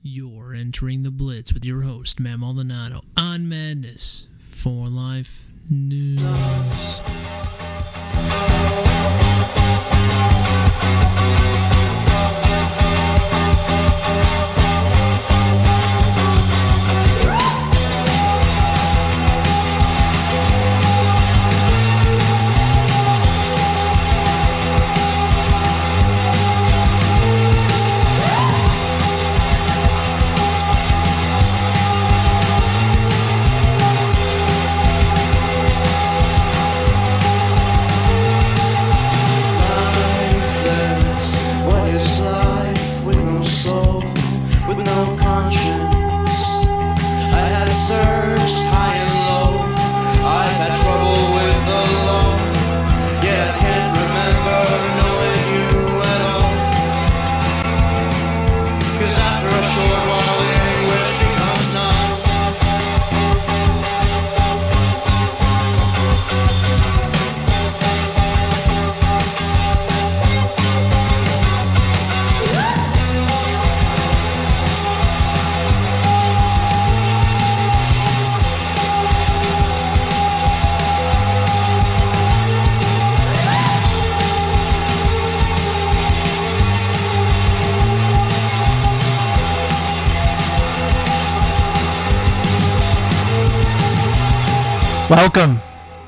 You're entering the Blitz with your host, Mirmar, on Madness4life News.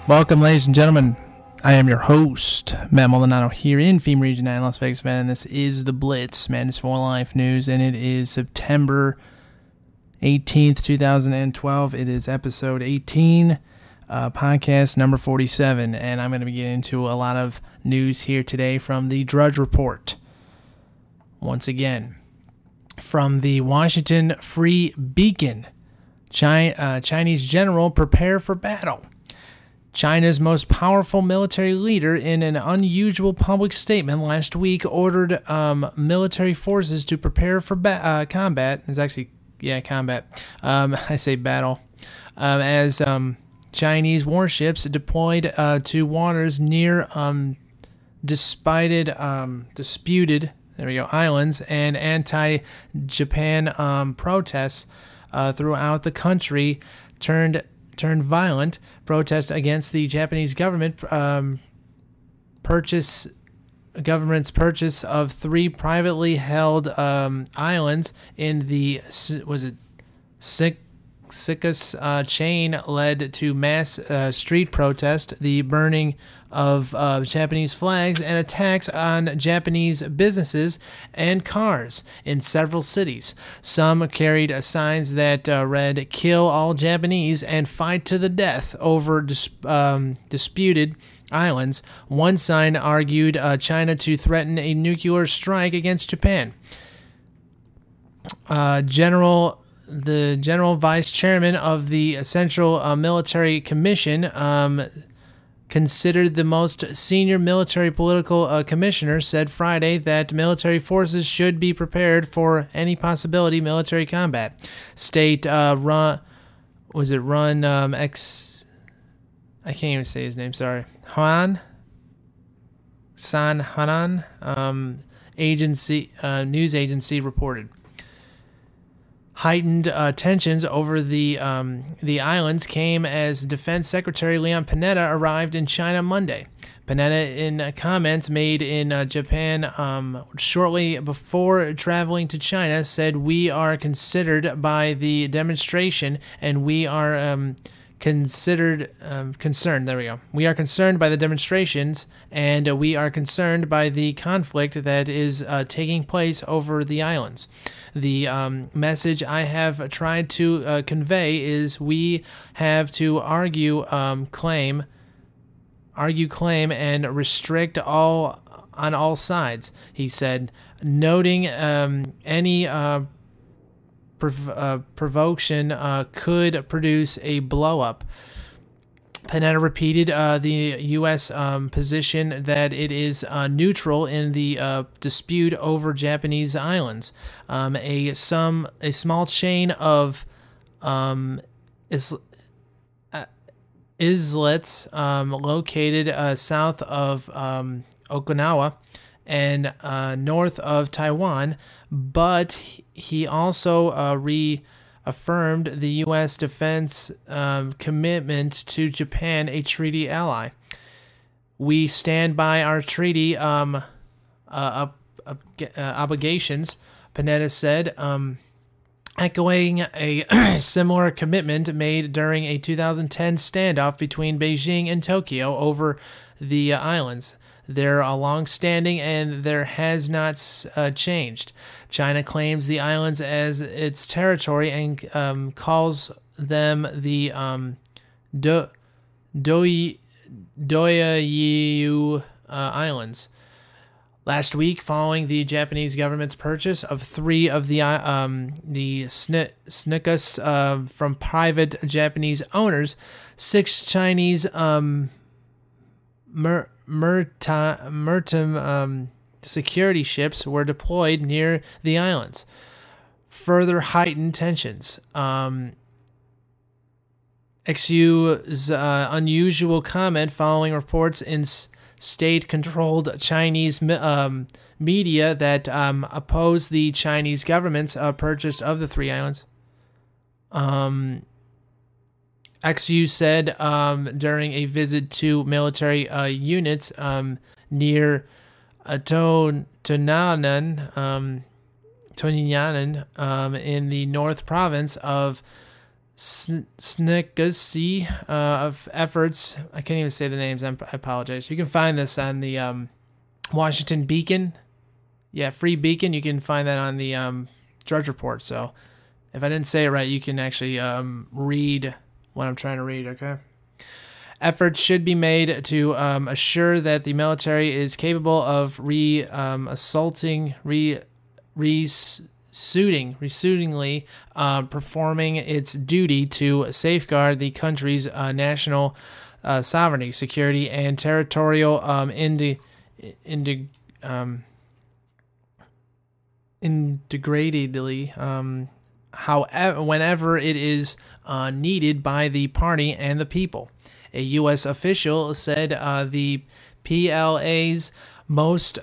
Welcome, ladies and gentlemen. I am your host, Matt here in FEMA Region 9, Las Vegas, Nevada, and this is the Blitz, Madness4life News, and it is September 18th, 2012. It is episode 18, podcast number 47, and I'm going to be getting into a lot of news here today from the Drudge Report. Once again, from the Washington Free Beacon, Chinese general prepare for battle. China's most powerful military leader, in an unusual public statement last week, ordered military forces to prepare for combat. It's actually, combat. I say battle. As Chinese warships deployed to waters near disputed islands, and anti-Japan protests throughout the country turned violent. Protests against the Japanese government's purchase of 3 privately held islands in the Sikas chain led to mass street protest, the burning of Japanese flags, and attacks on Japanese businesses and cars in several cities. Some carried signs that read, "Kill all Japanese and fight to the death," over disputed islands. One sign argued China to threaten a nuclear strike against Japan. The General Vice Chairman of the Central Military Commission, considered the most senior military political commissioner, said Friday that military forces should be prepared for any possibility military combat. I can't even say his name, sorry. San Hanan news agency reported. Heightened tensions over the islands came as Defense Secretary Leon Panetta arrived in China Monday. Panetta, in comments made in Japan shortly before traveling to China, said, "We are considered by the demonstration, and we are concerned. There we go. We are concerned by the demonstrations, and we are concerned by the conflict that is taking place over the islands. The message I have tried to convey is we have to argue claim and restrict all on all sides," he said, noting any provocation could produce a blow-up. Panetta repeated the U.S. Position that it is neutral in the dispute over Japanese islands. A small chain of islets located south of Okinawa and north of Taiwan, but he also reaffirmed the U.S. defense commitment to Japan, a treaty ally. We stand by our treaty obligations, Panetta said, echoing a similar commitment made during a 2010 standoff between Beijing and Tokyo over the islands. They're long-standing and there has not changed. China claims the islands as its territory and calls them the Diaoyu Islands. Last week, following the Japanese government's purchase of 3 of the snikas from private Japanese owners, 6 Chinese maritime security ships were deployed near the islands. Further heightened tensions. XU's unusual comment following reports in state-controlled Chinese media that oppose the Chinese government's purchase of the 3 islands. XU said during a visit to military units near Tonyanan in the North Province of Snikasi of efforts. I can't even say the names. I apologize. You can find this on the Washington Beacon. Yeah, Free Beacon. You can find that on the Drudge Report. So if I didn't say it right, you can actually read what I'm trying to read, okay? Efforts should be made to assure that the military is capable of resuitingly performing its duty to safeguard the country's national sovereignty, security, and territorial integratedly, however, whenever it is needed by the party and the people. A U.S. official said the PLA's most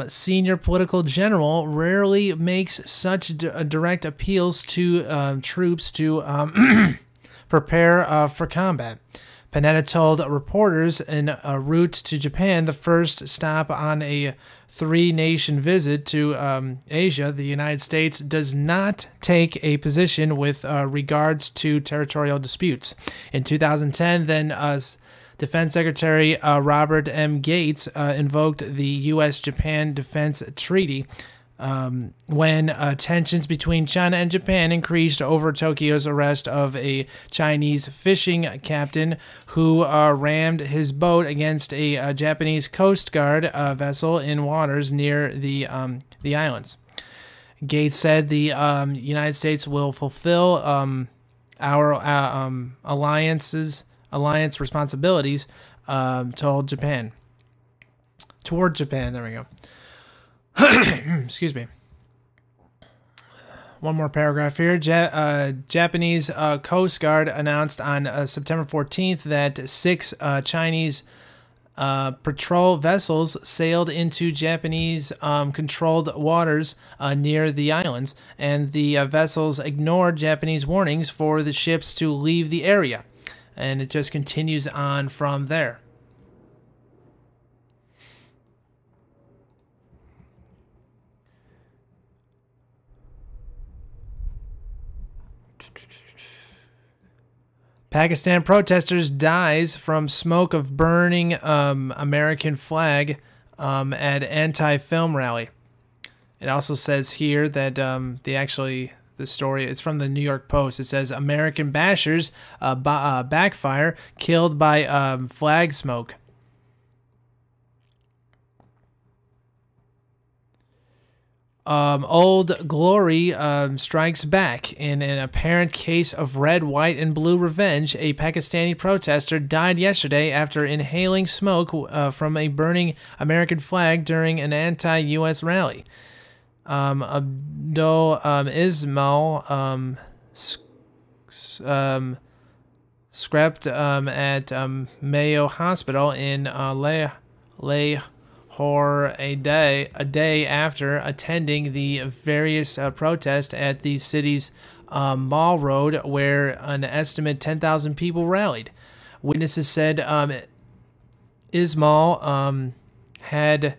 senior political general rarely makes such direct appeals to troops to prepare for combat. Panetta told reporters en route to Japan, the first stop on a 3-nation visit to Asia, the United States does not take a position with regards to territorial disputes. In 2010, then Defense Secretary Robert M. Gates invoked the U.S.-Japan Defense Treaty when tensions between China and Japan increased over Tokyo's arrest of a Chinese fishing captain who rammed his boat against a Japanese Coast Guard vessel in waters near the islands. Gates said the United States will fulfill our alliance responsibilities toward Japan. There we go. Excuse me. One more paragraph here. Japanese Coast Guard announced on September 14th that 6 Chinese patrol vessels sailed into Japanese controlled waters near the islands, and the vessels ignored Japanese warnings for the ships to leave the area. And it just continues on from there. Pakistan protesters dies from smoke of burning American flag at anti-film rally. It also says here that the story is from the New York Post. It says American bashers backfire killed by flag smoke. Old Glory strikes back. In an apparent case of red, white, and blue revenge, a Pakistani protester died yesterday after inhaling smoke from a burning American flag during an anti-U.S. rally. Abdul Ismail scrapped at Mayo Hospital in Lahore for a day after attending the various protests at the city's Mall Road, where an estimate 10,000 people rallied. Witnesses said Ismail had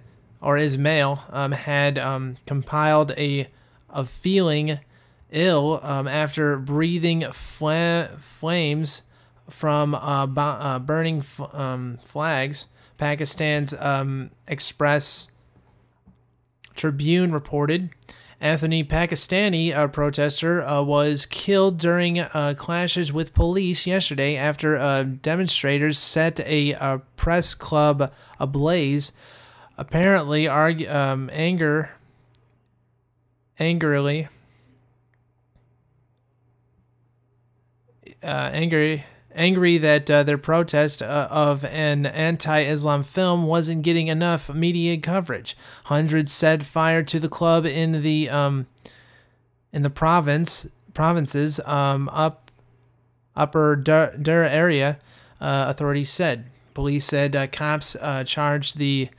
compiled a feeling ill after breathing flames from burning flags. Pakistan's Express Tribune reported Anthony Pakistani, a protester, was killed during clashes with police yesterday after demonstrators set a press club ablaze, apparently angry that their protest of an anti-Islam film wasn't getting enough media coverage. Hundreds set fire to the club in the provinces upper Dur area. Authorities said. Police said cops charged the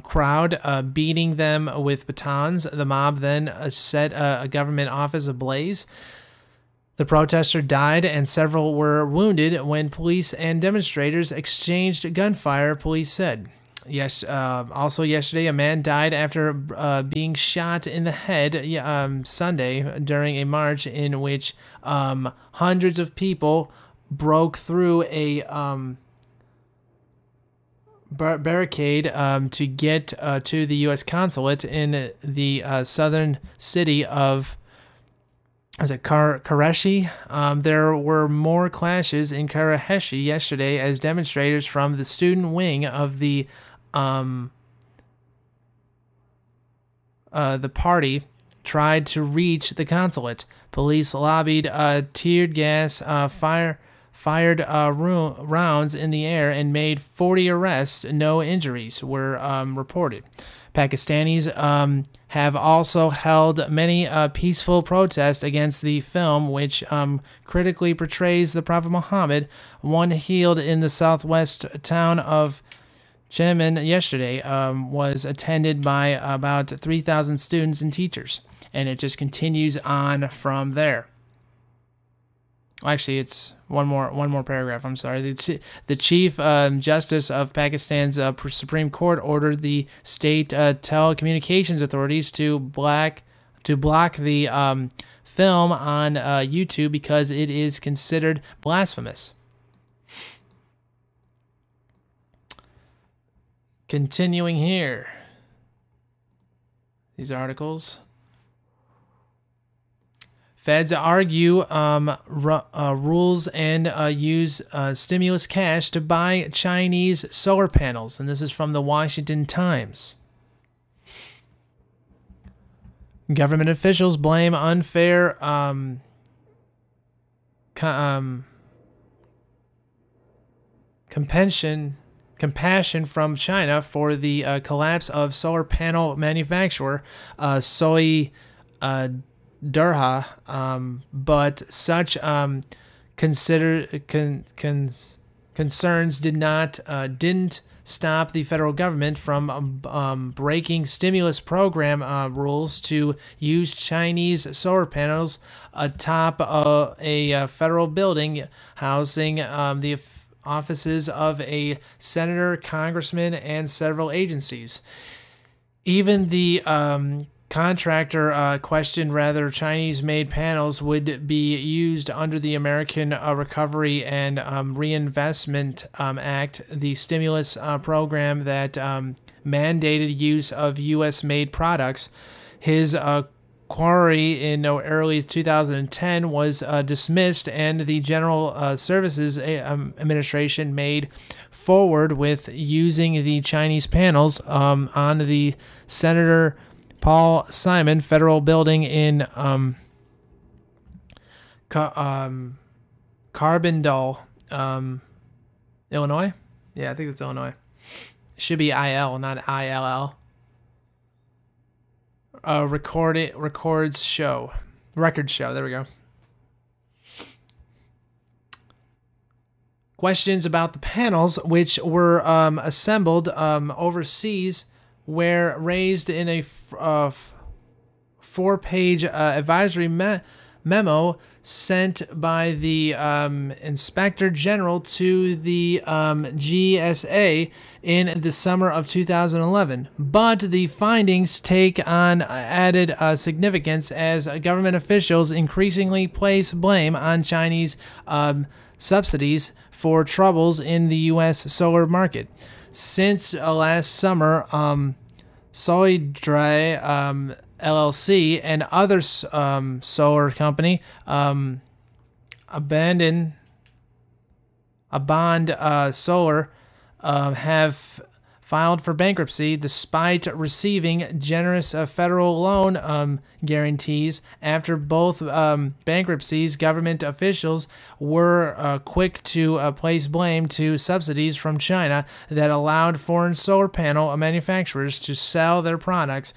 crowd, beating them with batons. The mob then set a government office ablaze. The protester died and several were wounded when police and demonstrators exchanged gunfire, police said. Yes. Also yesterday, a man died after being shot in the head Sunday during a march in which hundreds of people broke through a barricade to get to the U.S. consulate in the southern city of Karachi? There were more clashes in Karachi yesterday as demonstrators from the student wing of the party tried to reach the consulate. Police lobbied tear gas, fired rounds in the air and made 40 arrests. No injuries were reported. Pakistanis have also held many peaceful protests against the film, which critically portrays the Prophet Muhammad. One held in the southwest town of Chemen yesterday was attended by about 3,000 students and teachers, and it just continues on from there. Actually, it's one more paragraph. I'm sorry. The Chief Justice of Pakistan's Supreme Court ordered the state telecommunications authorities to block the film on YouTube because it is considered blasphemous. Continuing here, these articles. Feds argue rules and use stimulus cash to buy Chinese solar panels. And this is from the Washington Times. Government officials blame unfair compassion from China for the collapse of solar panel manufacturer Soy Durha, but such concerns didn't stop the federal government from breaking stimulus program rules to use Chinese solar panels atop a federal building housing the offices of a senator, congressman, and several agencies. Even the contractor questioned whether Chinese-made panels would be used under the American Recovery and Reinvestment Act, the stimulus program that mandated use of U.S.-made products. His query in early 2010 was dismissed, and the General Services Administration made forward with using the Chinese panels on the Senator Paul Simon Federal Building in Carbondale, Illinois. Yeah, I think it's Illinois. It should be IL, not ILL. Record show. There we go. Questions about the panels, which were assembled overseas were raised in a 4-page advisory memo sent by the Inspector General to the GSA in the summer of 2011. But the findings take on added significance as government officials increasingly place blame on Chinese subsidies for troubles in the U.S. solar market. Since last summer, Soidre LLC and other solar company Abandon Solar have filed for bankruptcy despite receiving generous federal loan guarantees. After both bankruptcies, government officials were quick to place blame to subsidies from China that allowed foreign solar panel manufacturers to sell their products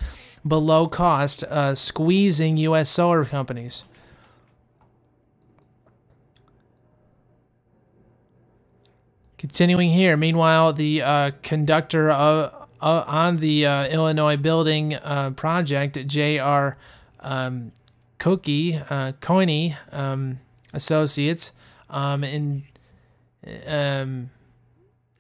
below cost, squeezing U.S. solar companies. Continuing here, meanwhile, the conductor on the Illinois building project, J.R. Coyne Associates,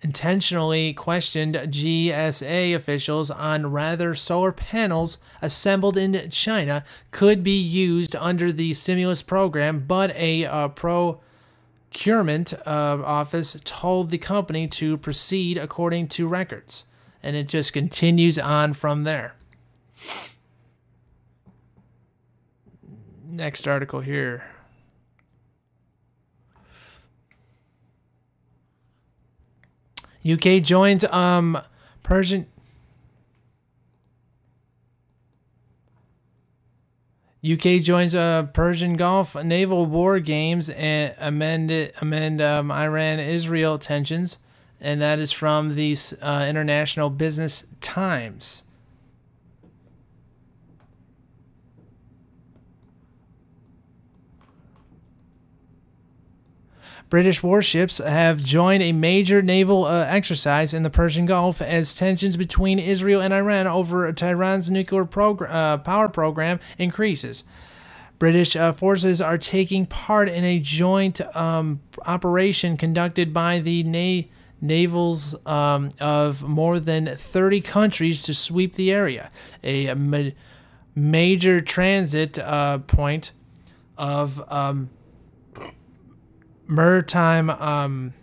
intentionally questioned GSA officials on whether solar panels assembled in China could be used under the stimulus program, but a procurement office told the company to proceed according to records. And it just continues on from there. Next article here. UK joins Persian. UK joins Persian Gulf naval war games and amend Iran-Israel tensions, and that is from the International Business Times. British warships have joined a major naval exercise in the Persian Gulf as tensions between Israel and Iran over Tehran's nuclear power program increases. British forces are taking part in a joint operation conducted by the navals of more than 30 countries to sweep the area, a major transit point of maritime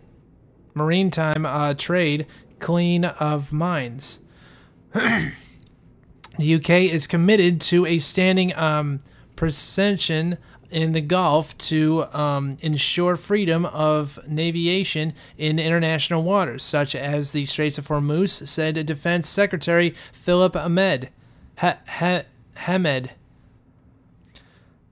trade, clean of mines. The UK is committed to a standing presence in the Gulf to ensure freedom of navigation in international waters, such as the Straits of Hormuz, said Defense Secretary Philip Hamed.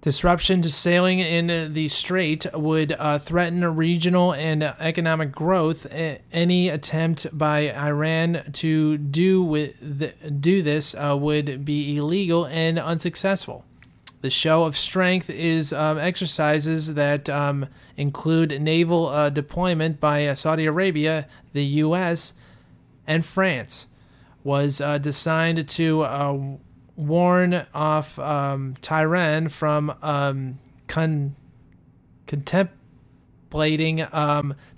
Disruption to sailing in the strait would threaten regional and economic growth. Any attempt by Iran to do this would be illegal and unsuccessful. The show of strength is exercises that include naval deployment by Saudi Arabia, the U.S., and France, was designed to warn off Tehran from contemplating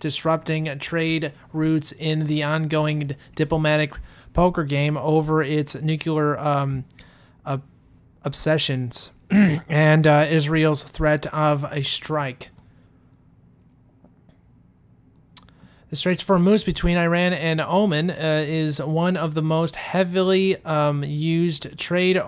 disrupting trade routes in the ongoing diplomatic poker game over its nuclear obsessions and Israel's threat of a strike. The Straits of Hormuz between Iran and Oman is one of the most heavily used trade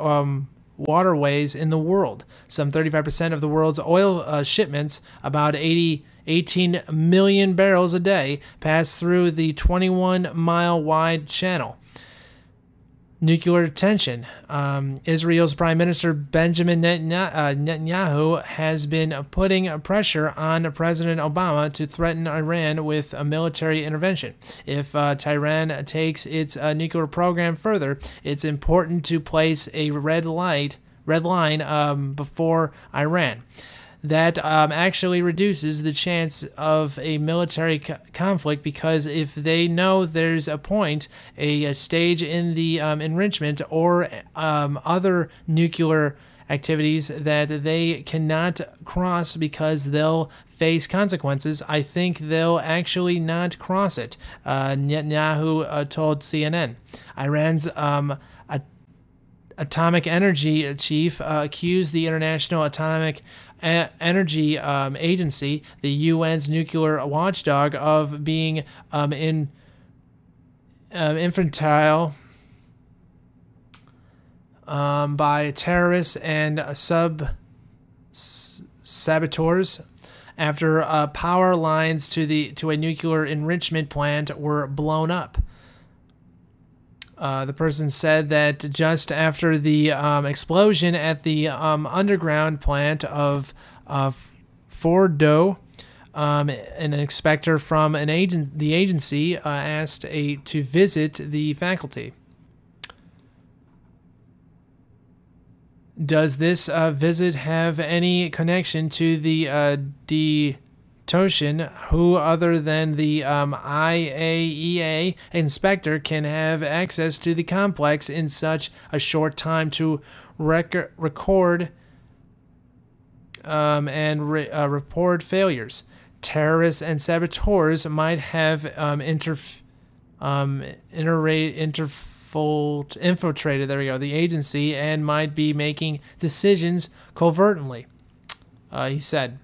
waterways in the world. Some 35% of the world's oil shipments, about 18 million barrels a day, pass through the 21-mile-wide channel. Nuclear tension. Israel's Prime Minister Benjamin Netanyahu has been putting pressure on President Obama to threaten Iran with a military intervention. If Tehran takes its nuclear program further, it's important to place a red line before Iran. that actually reduces the chance of a military conflict, because if they know there's a point, a stage in the enrichment or other nuclear activities that they cannot cross because they'll face consequences, I think they'll actually not cross it. Netanyahu told CNN. Iran's atomic energy chief accused the International Atomic Energy Agency, the UN's nuclear watchdog, of being infantile by terrorists and saboteurs after power lines to a nuclear enrichment plant were blown up. The person said that just after the explosion at the underground plant of Fordo, an inspector from the agency asked to visit the faculty. Does this visit have any connection to the Toshin, who other than the IAEA inspector can have access to the complex in such a short time to record and report failures? Terrorists and saboteurs might have infiltrated the agency and might be making decisions covertly, he said.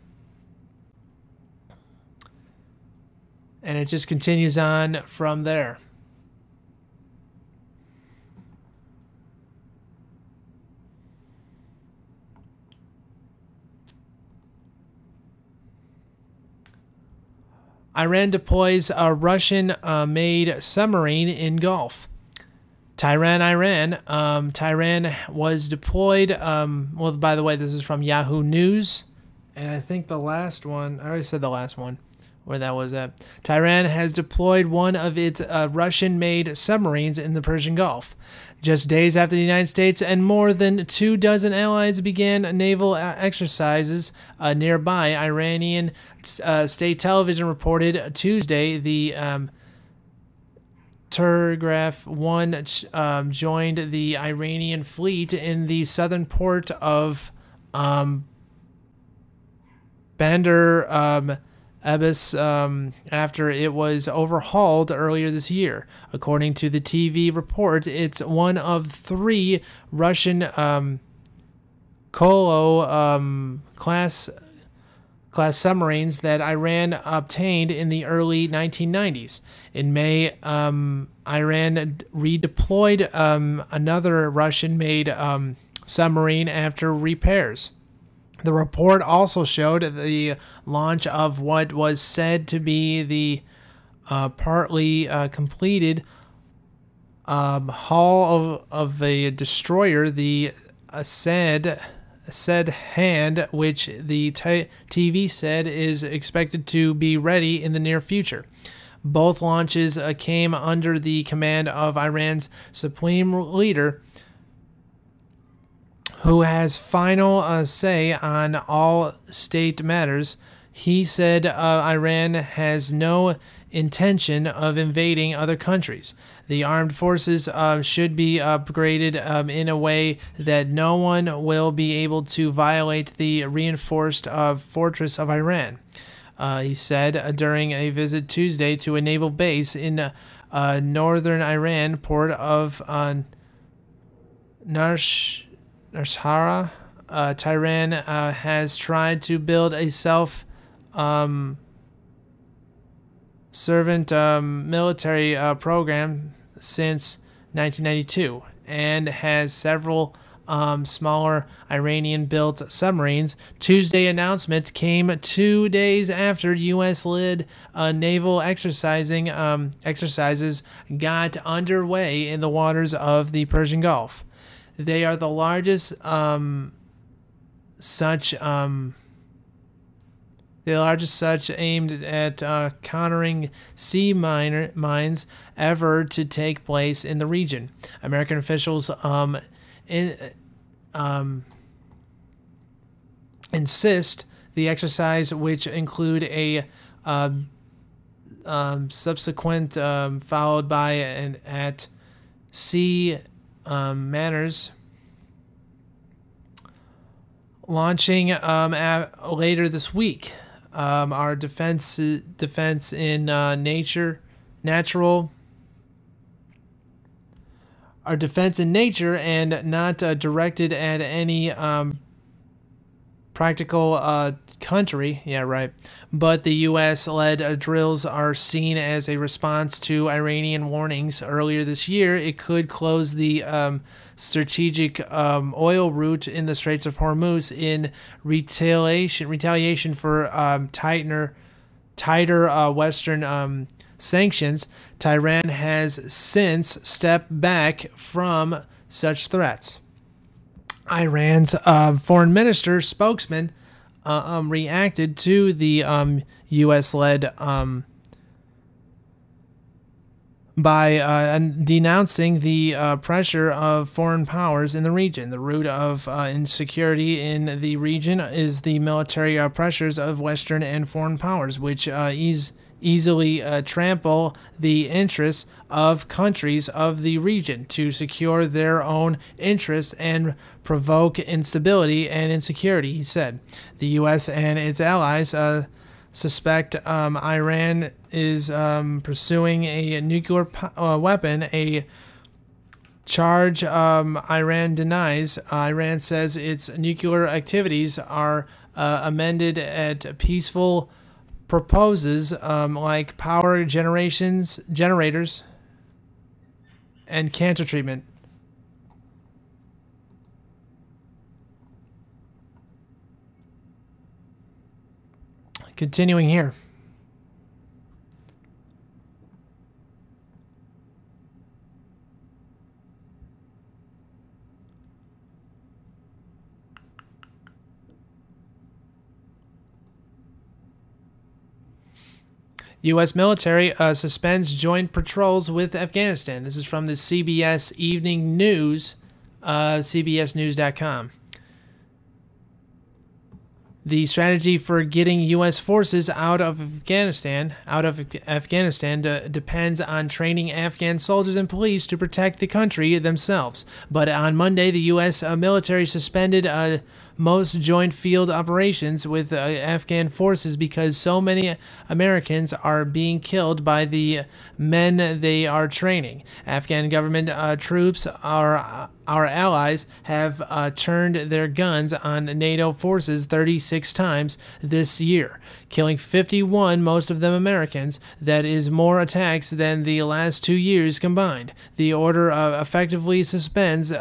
And it just continues on from there. Iran deploys a Russian-made submarine in Gulf. Tehran, Iran. Tehran was deployed. Well, by the way, this is from Yahoo News. And I think the last one, I already said the last one, where that was at. Tehran has deployed one of its Russian-made submarines in the Persian Gulf. Just days after the United States and more than 24 allies began naval exercises nearby, Iranian state television reported Tuesday the Telegraph One joined the Iranian fleet in the southern port of Bandar Abbas after it was overhauled earlier this year. According to the TV report, it's one of 3 Russian Kolo class submarines that Iran obtained in the early 1990s. In May, Iran redeployed another Russian-made submarine after repairs. The report also showed the launch of what was said to be the partly completed hull of a destroyer, the Asad Hand, which the TV said is expected to be ready in the near future. Both launches came under the command of Iran's supreme leader, who has final say on all state matters. He said Iran has no intention of invading other countries. The armed forces should be upgraded in a way that no one will be able to violate the reinforced fortress of Iran, he said during a visit Tuesday to a naval base in northern Iran, port of Narshara. Tehran has tried to build a servant military program since 1992 and has several smaller Iranian-built submarines. Tuesday announcement came 2 days after U.S.-led naval exercises got underway in the waters of the Persian Gulf. They are the largest such aimed at countering sea mines ever to take place in the region. American officials insist The exercise, which include a subsequent followed by an at sea manners, launching later this week. Our defense in nature and not directed at any practical country. Yeah, right. But the U.S.-led drills are seen as a response to Iranian warnings earlier this year. It could close the strategic oil route in the Straits of Hormuz in retaliation for tighter Western sanctions. Tehran has since stepped back from such threats. Iran's foreign minister spokesman reacted to the U.S.-led by denouncing the pressure of foreign powers in the region. The root of insecurity in the region is the military pressures of Western and foreign powers, which easily trample the interests of countries of the region to secure their own interests and provoke instability and insecurity, he said. The U.S. and its allies suspect Iran is pursuing a nuclear weapon, a charge Iran denies. Iran says its nuclear activities are amended at peaceful proposes like power generators and cancer treatment. Continuing here. U.S. military suspends joint patrols with Afghanistan. This is from the CBS Evening News, cbsnews.com. The strategy for getting U.S. forces out of Afghanistan depends on training Afghan soldiers and police to protect the country themselves. But on Monday, the U.S. military suspended most joint field operations with Afghan forces because so many Americans are being killed by the men they are training. Afghan government troops, our allies, have turned their guns on NATO forces 36 times this year, killing 51, most of them Americans. That is more attacks than the last 2 years combined. The order effectively suspends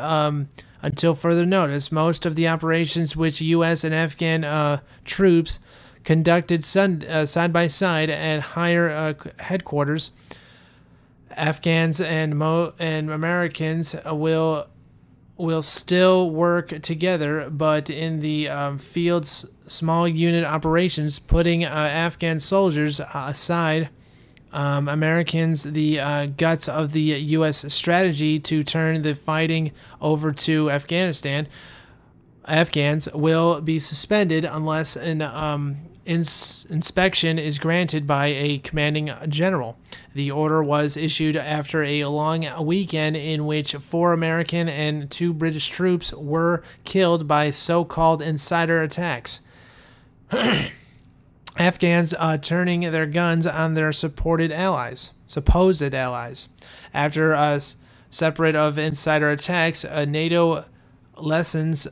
until further notice most of the operations which U.S. and Afghan troops conducted side by side at higher headquarters. Afghans and Americans will still work together, but in the field's small unit operations, putting Afghan soldiers aside, Americans, the guts of the U.S. strategy to turn the fighting over to Afghanistan, Afghans will be suspended unless an inspection is granted by a commanding general. The order was issued after a long weekend in which 4 American and 2 British troops were killed by so-called insider attacks. Afghans turning their guns on their supposed allies. After separate of insider attacks, NATO lessens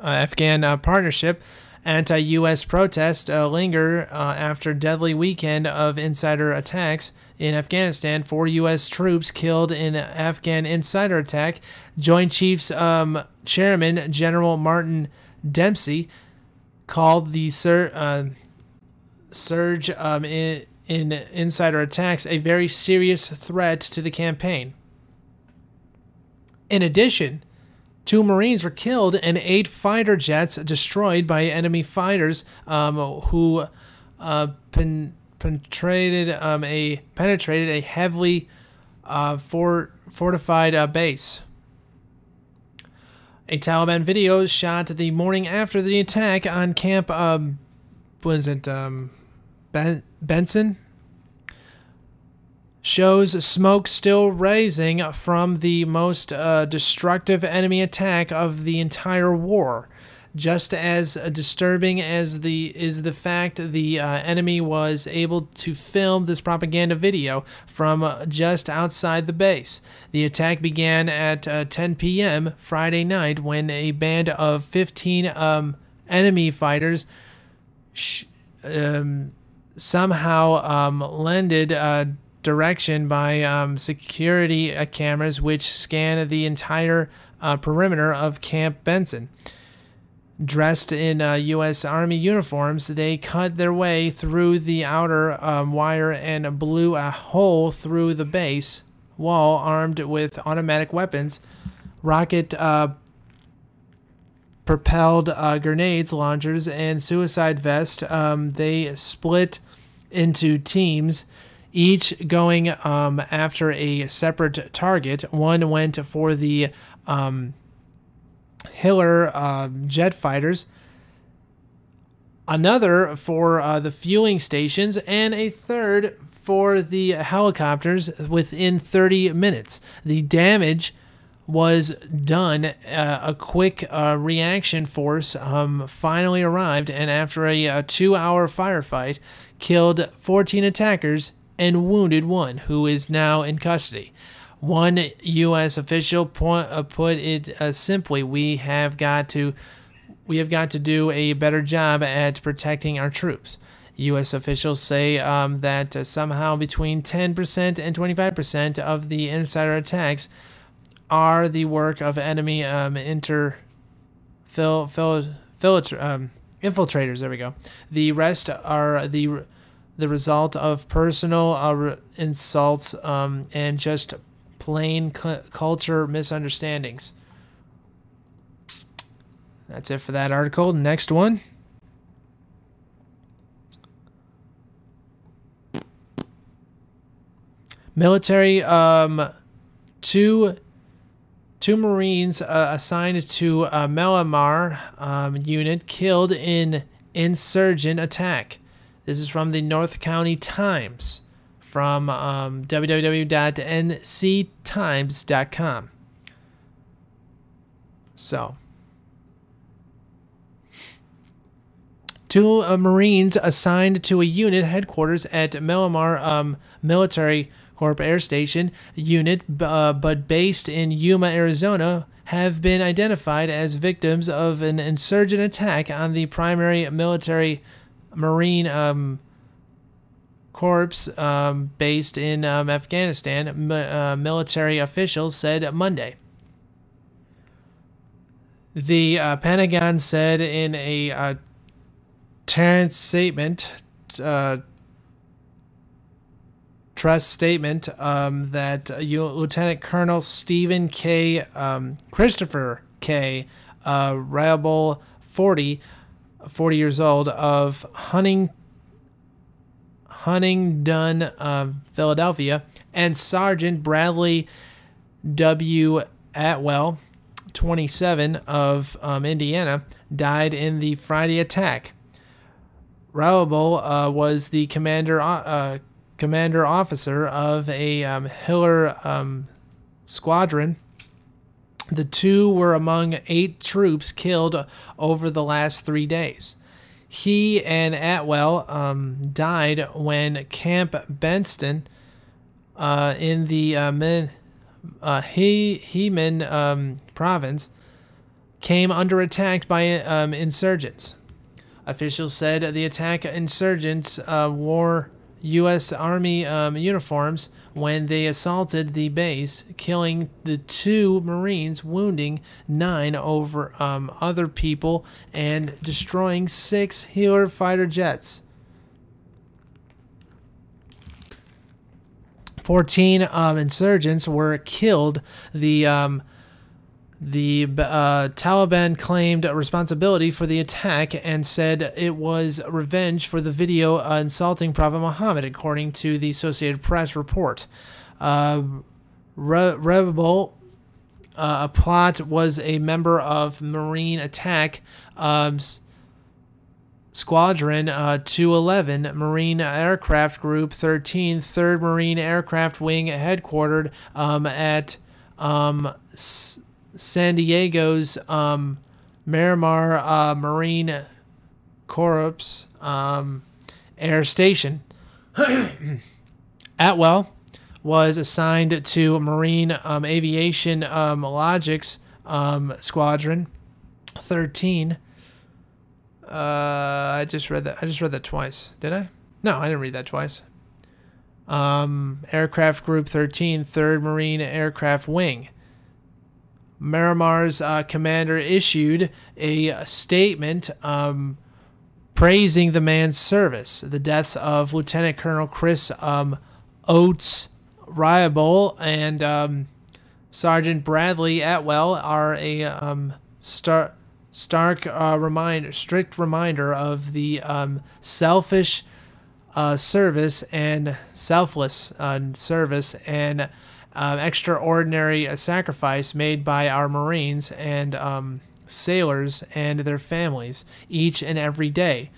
Afghan partnership. Anti-U.S. protests linger after deadly weekend of insider attacks in Afghanistan. 4 U.S. troops killed in Afghan insider attack. Joint Chiefs Chairman General Martin Dempsey called the surge in insider attacks a very serious threat to the campaign. In addition, 2 Marines were killed and 8 fighter jets destroyed by enemy fighters who penetrated a heavily fortified base. A Taliban video shot the morning after the attack on Camp, Benson, shows smoke still rising from the most destructive enemy attack of the entire war. Just as disturbing as is the fact the enemy was able to film this propaganda video from just outside the base. The attack began at 10 p.m. Friday night when a band of 15 enemy fighters somehow lended direction by security cameras which scan the entire perimeter of Camp Benson. Dressed in U.S. Army uniforms, they cut their way through the outer wire and blew a hole through the base wall armed with automatic weapons, rocket-propelled grenades, launchers, and suicide vests. They split into teams, each going after a separate target. One went for the Hiller jet fighters, another for the fueling stations, and a third for the helicopters within 30 minutes. The damage was done. A quick reaction force finally arrived, and after a 2-hour firefight, killed 14 attackers and wounded one, who is now in custody. One U.S. official put it simply: "We have got to do a better job at protecting our troops." U.S. officials say that somehow between 10% and 25% of the insider attacks are the work of enemy infiltrators. There we go. The rest are the result of personal insults and just plain culture misunderstandings. That's it for that article. Next one. Military, two Marines assigned to Mirmar unit killed in insurgent attack. This is from the North County Times, from www.nctimes.com. So, two Marines assigned to a unit headquarters at Mirmar Military Corp Air Station unit, but based in Yuma, Arizona, have been identified as victims of an insurgent attack on the primary military Marine corps based in Afghanistan, military officials said Monday. The Pentagon said in a trust statement that Lieutenant Colonel Stephen K. Christopher K. Rebel, 40 years old, of Huntingdon, Philadelphia, and Sergeant Bradley W. Atwell, 27, of Indiana, died in the Friday attack. Rebel was the commander officer of a Hiller squadron. The two were among 8 troops killed over the last 3 days. He and Atwell died when Camp Benson in the Heman province came under attack by insurgents. Officials said the attack insurgents wore U.S. Army uniforms when they assaulted the base, killing the 2 Marines, wounding 9 over other people, and destroying 6 Hiller fighter jets. 14 insurgents were killed. The Taliban claimed responsibility for the attack and said it was revenge for the video insulting Prophet Muhammad, according to the Associated Press report. Rebel a plot was a member of Marine Attack Squadron 211, Marine Aircraft Group 13, 3rd Marine Aircraft Wing, headquartered at San Diego's Mirmar Marine Corps Air Station. Atwell was assigned to Marine Aviation Logics Squadron 13. I just read that twice. Did I? No, I didn't read that twice. Aircraft Group 13, 3rd Marine Aircraft Wing. Mirmar's commander issued a statement praising the man's service. The deaths of Lieutenant Colonel Chris Oates Riable and Sergeant Bradley Atwell are a strict reminder of the selfish service and selfless service and extraordinary sacrifice made by our Marines and sailors and their families each and every day.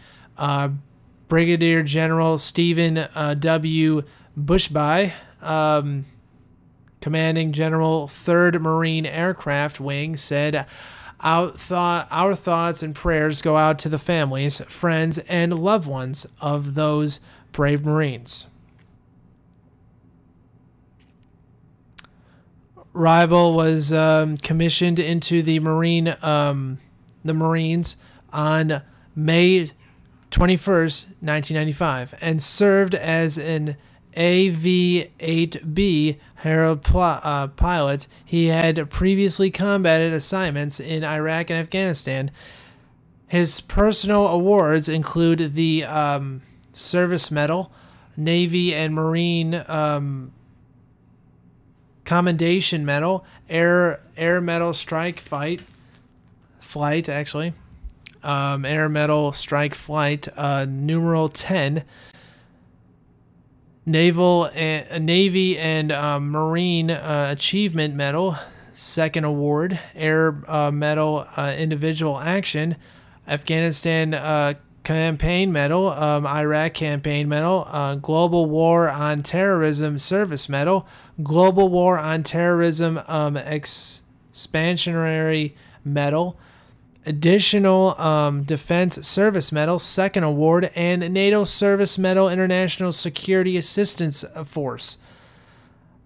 Brigadier General Stephen W. Bushby, Commanding General 3rd Marine Aircraft Wing, said, our thoughts and prayers go out to the families, friends, and loved ones of those brave Marines. Rival was commissioned into the Marines on May 21st, 1995, and served as an AV-8B Herald pilot. He had previously combated assignments in Iraq and Afghanistan. His personal awards include the Service Medal, Navy and Marine Commendation Medal, Air Medal Strike Flight, Air Medal Strike Flight, numeral 10, Navy and Marine Achievement Medal, second award, Air Medal Individual Action, Afghanistan Campaign Medal, Iraq Campaign Medal, Global War on Terrorism Service Medal, Global War on Terrorism Expansionary Medal, Additional Defense Service Medal, second award, and NATO Service Medal International Security Assistance Force.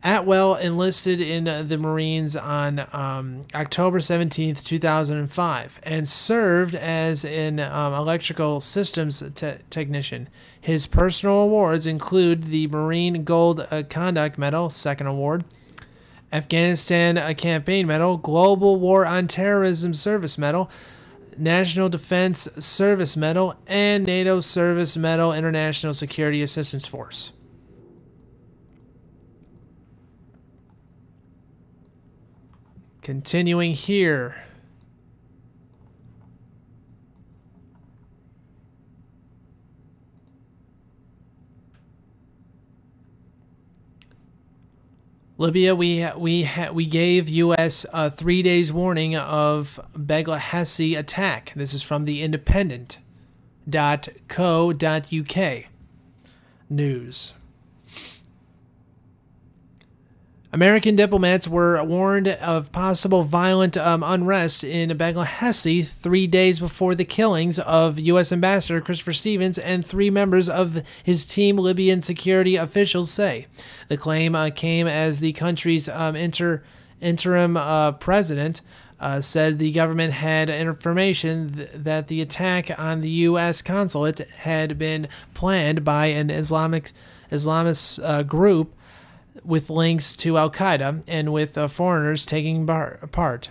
Atwell enlisted in the Marines on October 17th, 2005, and served as an electrical systems technician. His personal awards include the Marine Gold Conduct Medal, second award, Afghanistan Campaign Medal, Global War on Terrorism Service Medal, National Defense Service Medal, and NATO Service Medal International Security Assistance Force. Continuing here. Libya, we gave U.S. 3 days warning of Benghazi attack. This is from the independent.co.uk news. American diplomats were warned of possible violent unrest in Benghazi 3 days before the killings of U.S. Ambassador Christopher Stevens and 3 members of his team, Libyan security officials say. The claim came as the country's interim president said the government had information that the attack on the U.S. consulate had been planned by an Islamist group with links to Al-Qaeda and with foreigners taking part.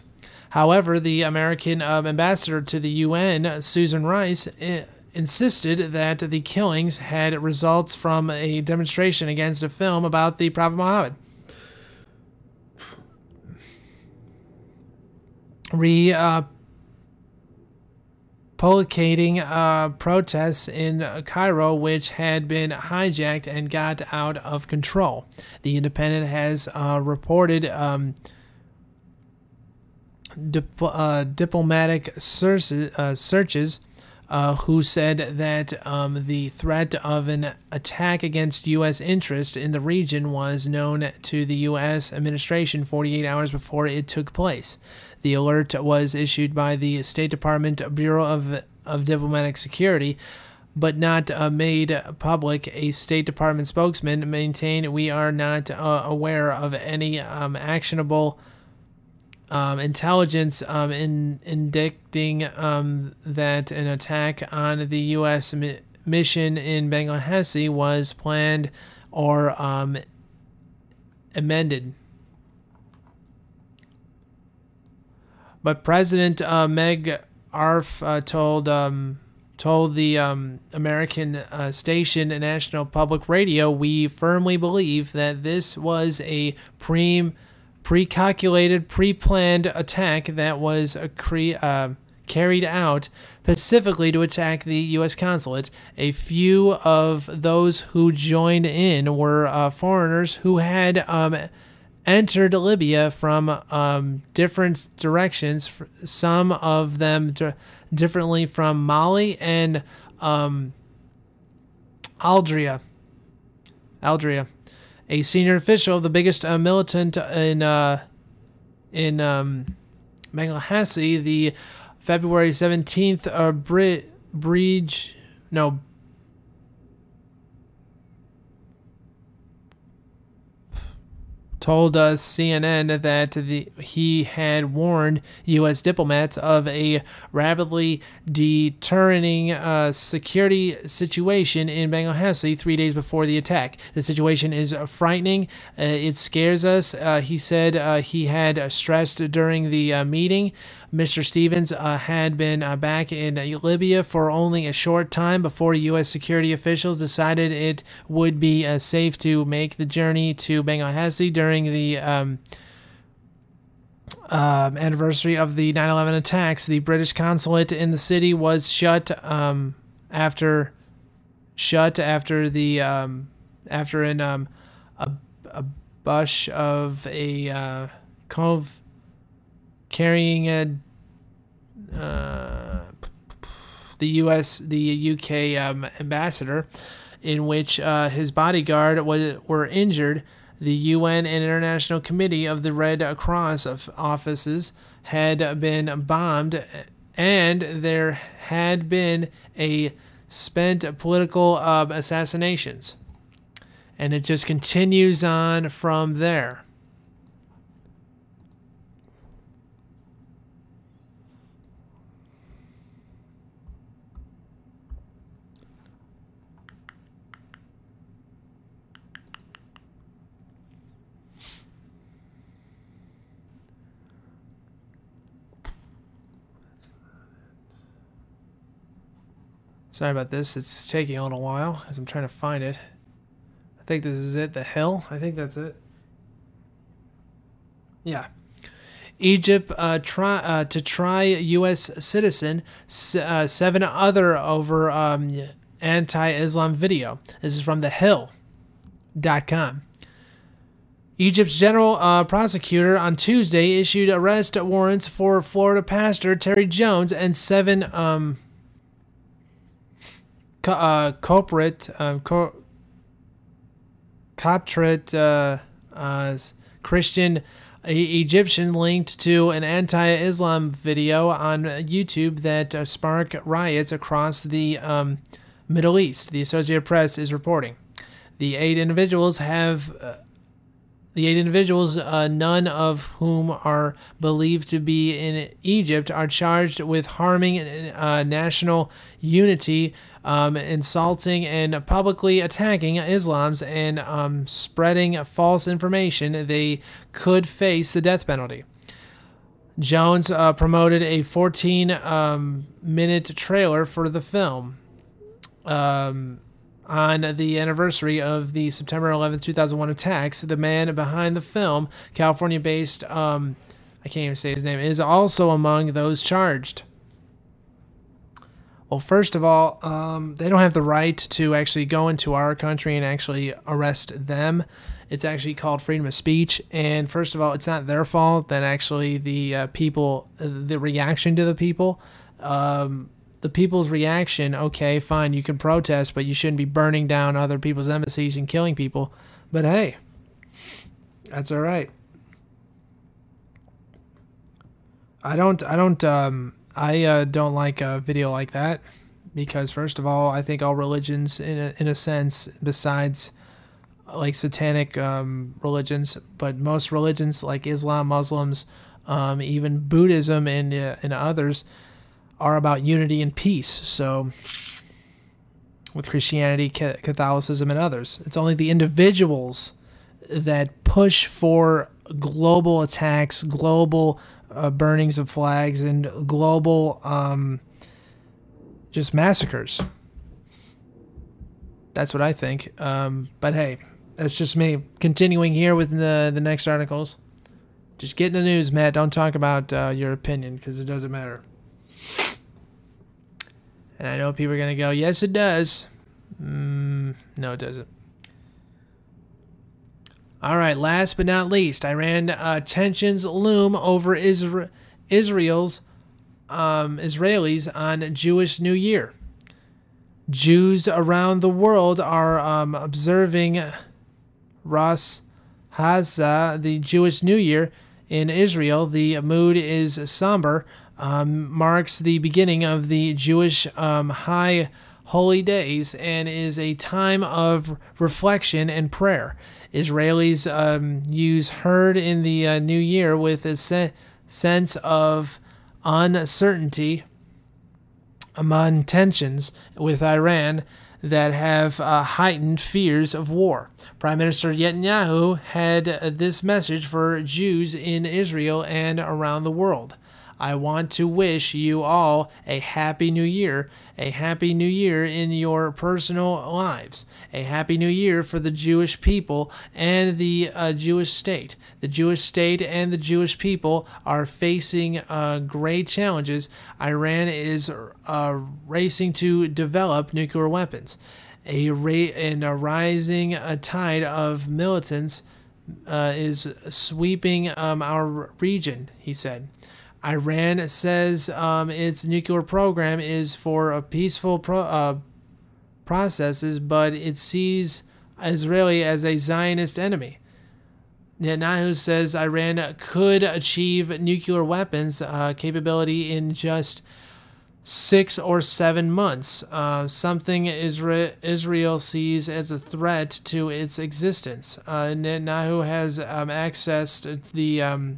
However, the American ambassador to the UN, Susan Rice, insisted that the killings had results from a demonstration against a film about the Prophet Muhammad. Replicating protests in Cairo, which had been hijacked and got out of control. The Independent has reported diplomatic searches who said that the threat of an attack against U.S. interest in the region was known to the U.S. administration 48 hours before it took place. The alert was issued by the State Department Bureau of Diplomatic Security, but not made public. A State Department spokesman maintained, "We are not aware of any actionable intelligence indicating that an attack on the U.S. mission in Benghazi was planned or amended." But President Meg Arf told the American station National Public Radio, "We firmly believe that this was a pre-calculated, pre-planned attack that was carried out specifically to attack the U.S. consulate. A few of those who joined in were foreigners who had entered Libya from different directions, some of them differently from Mali and Algeria. A senior official, the biggest militant in Benghazi, the February 17th told CNN that he had warned U.S. diplomats of a rapidly deteriorating security situation in Benghazi 3 days before the attack. The situation is frightening. It scares us, he said. He had stressed during the meeting. Mr. Stevens had been back in Libya for only a short time before U.S. security officials decided it would be safe to make the journey to Benghazi during the anniversary of the 9/11 attacks. The British consulate in the city was shut after a bush of a cove carrying the UK ambassador, in which his bodyguard were injured. The UN and International Committee of the Red Cross offices had been bombed, and there had been a spent political assassinations. And it just continues on from there. Sorry about this. It's taking a little while as I'm trying to find it. I think this is it. The Hill. I think that's it. Yeah. Egypt to try U.S. citizen. 7 other over anti-Islam video. This is from thehill.com. Egypt's general prosecutor on Tuesday issued arrest warrants for Florida pastor Terry Jones and 7 Coptic Christian Egyptian linked to an anti-Islam video on YouTube that sparked riots across the Middle East, the Associated Press is reporting. The 8 individuals, none of whom are believed to be in Egypt, are charged with harming national unity, insulting and publicly attacking Islam's, and spreading false information. They could face the death penalty. Jones promoted a 14-minute trailer for the film on the anniversary of the September 11, 2001 attacks. The man behind the film, California-based, I can't even say his name, is also among those charged. Well, first of all, they don't have the right to actually go into our country and actually arrest them. It's actually called freedom of speech. And first of all, it's not their fault. Then actually the people, the reaction to the people, the people's reaction, okay, fine, you can protest, but you shouldn't be burning down other people's embassies and killing people. But hey, that's all right. I don't like a video like that, because first of all, I think all religions, in a sense, besides like satanic religions, but most religions like Islam, Muslims, even Buddhism and others, are about unity and peace. So with Christianity, Catholicism, and others, it's only the individuals that push for global attacks, global burnings of flags, and global just massacres. That's what I think. But hey, that's just me. Continuing here with the next articles. Just get in the news, Matt. Don't talk about your opinion, because it doesn't matter. And I know people are going to go, yes, it does. No, it doesn't. All right, last but not least, Iran tensions loom over Israelis on Jewish New Year. Jews around the world are observing Rosh Hashanah, the Jewish New Year. In Israel, the mood is somber. Marks the beginning of the Jewish high holy days and is a time of reflection and prayer. Israelis use heard in the new year with a sense of uncertainty among tensions with Iran that have heightened fears of war. Prime Minister Netanyahu had this message for Jews in Israel and around the world. I want to wish you all a happy new year in your personal lives, a happy new year for the Jewish people and the Jewish state. The Jewish state and the Jewish people are facing great challenges. Iran is racing to develop nuclear weapons. A rising tide of militants is sweeping our region, he said. Iran says its nuclear program is for peaceful processes, but it sees Israel as a Zionist enemy. Netanyahu says Iran could achieve nuclear weapons capability in just 6 or 7 months, something Israel sees as a threat to its existence. Netanyahu has accessed the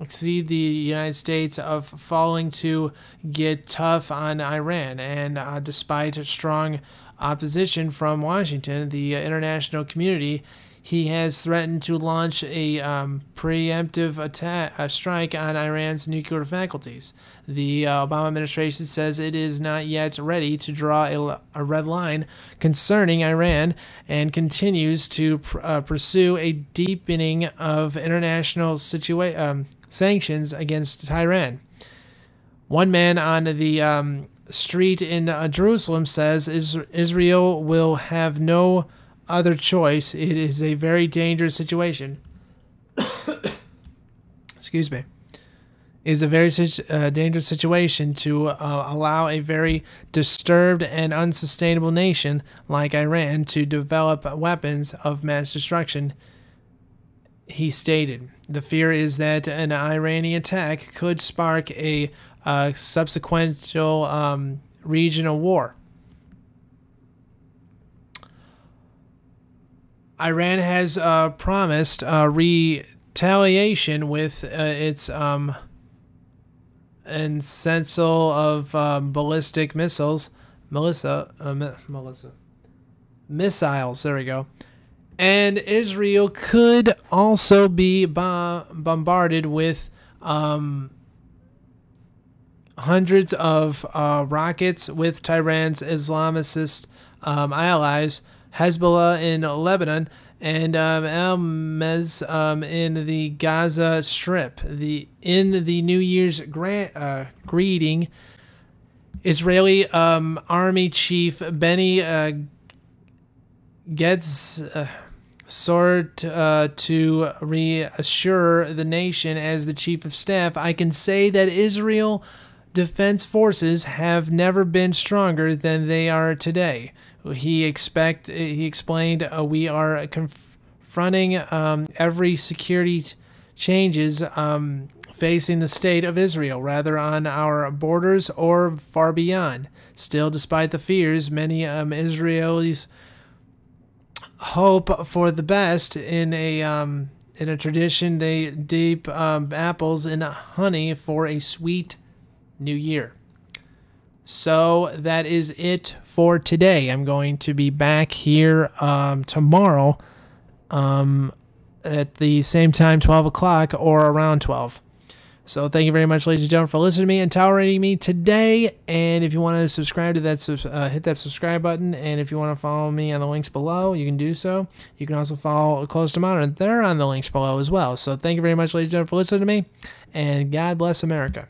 see the United States of falling to get tough on Iran, and despite strong opposition from Washington, the international community, he has threatened to launch a preemptive strike on Iran's nuclear faculties. The Obama administration says it is not yet ready to draw a red line concerning Iran and continues to pursue a deepening of international sanctions against Tehran. One man on the street in Jerusalem says Israel will have no other choice. It is a very dangerous situation. Excuse me. It is a very dangerous situation to allow a very disturbed and unsustainable nation like Iran to develop weapons of mass destruction, he stated. The fear is that an Iranian attack could spark a subsequent regional war. Iran has promised retaliation with its essential of ballistic missiles. Missiles, there we go. And Israel could also be bombarded with hundreds of rockets with Tehran's Islamist allies, Hezbollah in Lebanon, and Al-Mez in the Gaza Strip. In the New Year's greeting, Israeli Army Chief Benny Getz to reassure the nation as the chief of staff, I can say that Israel Defense Forces have never been stronger than they are today. He explained, we are confronting every security changes facing the state of Israel, rather on our borders or far beyond. Still, despite the fears, many Israelis hope for the best in a tradition they dip apples in honey for a sweet new year. So that is it for today. I'm going to be back here tomorrow at the same time, 12 o'clock or around 12. So thank you very much, ladies and gentlemen, for listening to me and tolerating me today. And if you want to subscribe to that, hit that subscribe button. And if you want to follow me on the links below, you can do so. You can also follow Close to Modern. They're on the links below as well. So thank you very much, ladies and gentlemen, for listening to me. And God bless America.